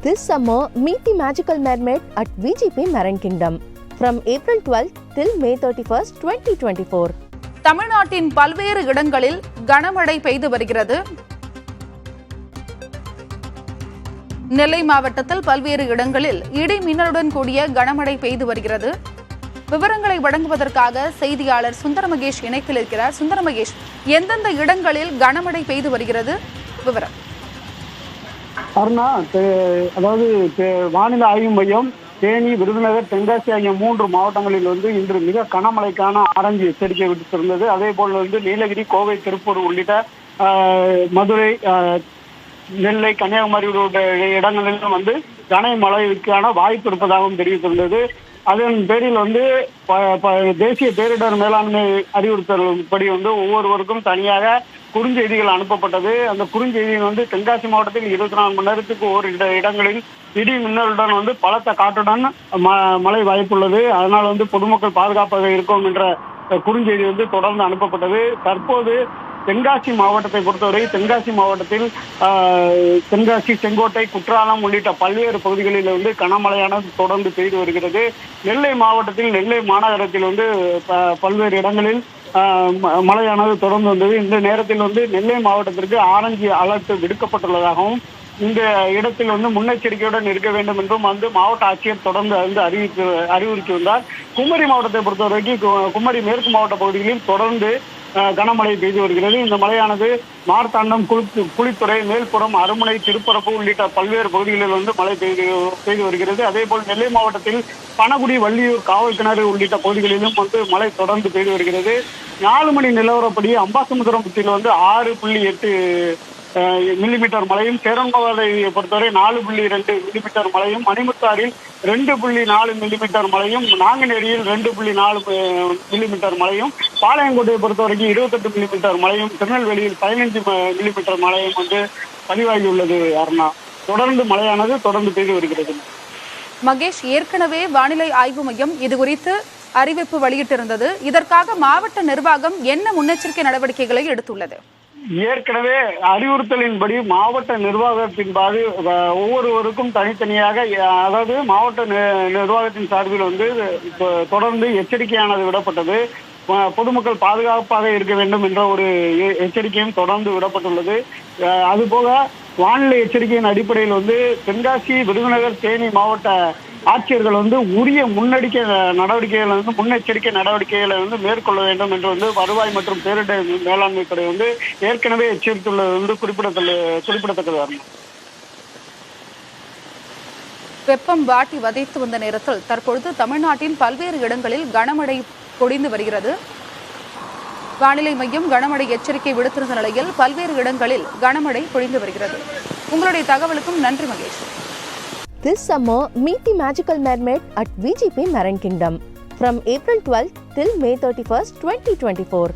This summer, meet the magical mermaid at VGP Marine Kingdom from April 12th till May 31st, 2024. தமிழ்நாட்டின் பல்வேறு இடங்களில் கனமழை பெய்து வருகிறது. நெல்லை மாவட்டத்தில் பல்வேறு இடங்களில் இடி மின்னலுடன் கூடிய கனமழை பெய்து வருகிறது. விவரங்களை வழங்குவதற்காக செய்தியாளர் சுந்தர மகேஷ் இணைப்பில் இருக்கிறார். சுந்தர மகேஷ், எந்தெந்த இடங்களில் கனமழை பெய்து வருகிறது? விவரம். அருணா, அதாவது வானிலை ஆய்வு மையம் தேனி, விருதுநகர், தென்காசி ஆகிய 3 மாவட்டங்களில் இன்று மிக கனமழைக்கான ஆரஞ்சு எச்சரிக்கை விடுத்திருந்தது. அதே போல் நீலகிரி, கோவை, திருப்பூர் உள்ளிட்ட மதுரை, நெல்லை, கன்னியாகுமரி இடங்களிலும் கனமழைக்கான வாய்ப்பு இருப்பதாகவும் தெரிவித்திருந்தது. அதன் பேரில் தேசிய பேரிடர் மேலாண்மை அறிவுறுத்தல்படி ஒவ்வொருவருக்கும் தனியாக குறுஞ்செய்திகள் அனுப்பப்பட்டது. அந்த குறுஞ்செய்தியில் தென்காசி மாவட்டத்தில் 24 மணி நேரத்துக்கு ஒரு இடங்களில் இடி மின்னலுடன் பலத்த காற்றுடன் மழை வாய்ப்புள்ளது. அதனால் பொதுமக்கள் பாதுகாப்பாக இருக்கும் என்ற குறுஞ்செய்தி தொடர்ந்து அனுப்பப்பட்டது. தற்போது தென்காசி மாவட்டத்தை பொறுத்தவரை தென்காசி மாவட்டத்தில் தென்காசி, செங்கோட்டை, குற்றாலம் உள்ளிட்ட பல்வேறு பகுதிகளில் கனமழையானது தொடர்ந்து பெய்து வருகிறது. நெல்லை மாவட்டத்தில் நெல்லை மாநகரத்தில் பல்வேறு இடங்களில் மழையானது தொடர்ந்து வந்தது. இந்த நேரத்தில் நெல்லை மாவட்டத்திற்கு ஆரஞ்சு அலர்ட் விடுக்கப்பட்டுள்ளதாகவும் இந்த இடத்தில் முன்னெச்சரிக்கையுடன் இருக்க வேண்டும் என்றும் மாவட்ட ஆட்சியர் தொடர்ந்து அறிவுறுத்தி வந்தார். குமரி மாவட்டத்தை பொறுத்தவரைக்கும் குமரி மேற்கு மாவட்ட பகுதிகளில் தொடர்ந்து கனமழை பெய்து வருகிறது. இந்த மழையானது மார்த்தாண்டம், குளித்துறை, மேல்புறம், அருமனை, திருப்பரப்பு உள்ளிட்ட பல்வேறு பகுதிகளில் மழை பெய்து வருகிறது. அதே போல் நெல்லை மாவட்டத்தில் பனகுடி, வள்ளியூர், காவல் கிணறு உள்ளிட்ட பகுதிகளிலும் மழை தொடர்ந்து பெய்து வருகிறது. 4 மணி நிலவரப்படி அம்பாசமுத்திரத்தில் 6.8 மில்லிமீட்டர் மழையும், சேரன்பாளையை பொறுத்தவரை 4.2 மில்லிமீட்டர் மழையும், மணிமுத்தாரில் 2.4 மில்லிமீட்டர் மழையும், நாங்குநேரியில் 2.4 மில்லிமீட்டர் மழையும், பாளையங்கோட்டையை பொறுத்தவரைக்கும் 28 மில்லிமீட்டர் மழையும், திருநெல்வேலியில் 15 மில்லிமீட்டர் மழையும் பதிவாகியுள்ளது. அருணா, தொடர்ந்து மழையானது தொடர்ந்து பெய்து வருகிறது. மகேஷ், ஏற்கனவே வானிலை ஆய்வு மையம் இது குறித்து அறிவிப்பு வெளியிட்டிருந்தது. இதற்காக மாவட்ட நிர்வாகம் என்ன முன்னெச்சரிக்கை நடவடிக்கைகளை எடுத்துள்ளது? ஏற்கனவே அறிவுறுத்தலின்படி மாவட்ட நிர்வாகத்தின்பாடு ஒவ்வொருவருக்கும் தனித்தனியாக, அதாவது மாவட்ட நிர்வாகத்தின் சார்பில் தொடர்ந்து எச்சரிக்கையானது விடப்பட்டது. பொதுமக்கள் பாதுகாப்பாக இருக்க வேண்டும் என்ற ஒரு எச்சரிக்கையும் தொடர்ந்து விடப்பட்டுள்ளது. அதுபோக வானிலை எச்சரிக்கையின் அடிப்படையில் தென்காசி, விருதுநகர், தேனி மாவட்ட ஆட்சியர்கள் உரிய முன்னெச்சரிக்கை நடவடிக்கைகளை மேற்கொள்ள வேண்டும் என்று வருவாய் மற்றும் பேரிடர் மேலாண்மை துறை ஏற்கனவே எச்சரித்துள்ளது குறிப்பிடத்தக்கது. வெப்பம் வாட்டி வதைத்து வந்த நேரத்தில் தற்பொழுது தமிழ்நாட்டின் பல்வேறு இடங்களில் கனமழை பொழிந்து வருகிறது. வானிலை மையம் கனமழை எச்சரிக்கை விடுத்திருந்த நிலையில் பல்வேறு இடங்களில் கனமழை பொழிந்து வருகிறது. உங்களுடைய தகவலுக்கும் நன்றி Mahesh. This summer, meet the magical mermaid at VGP Marine Kingdom from April 12th till May 31st, 2024.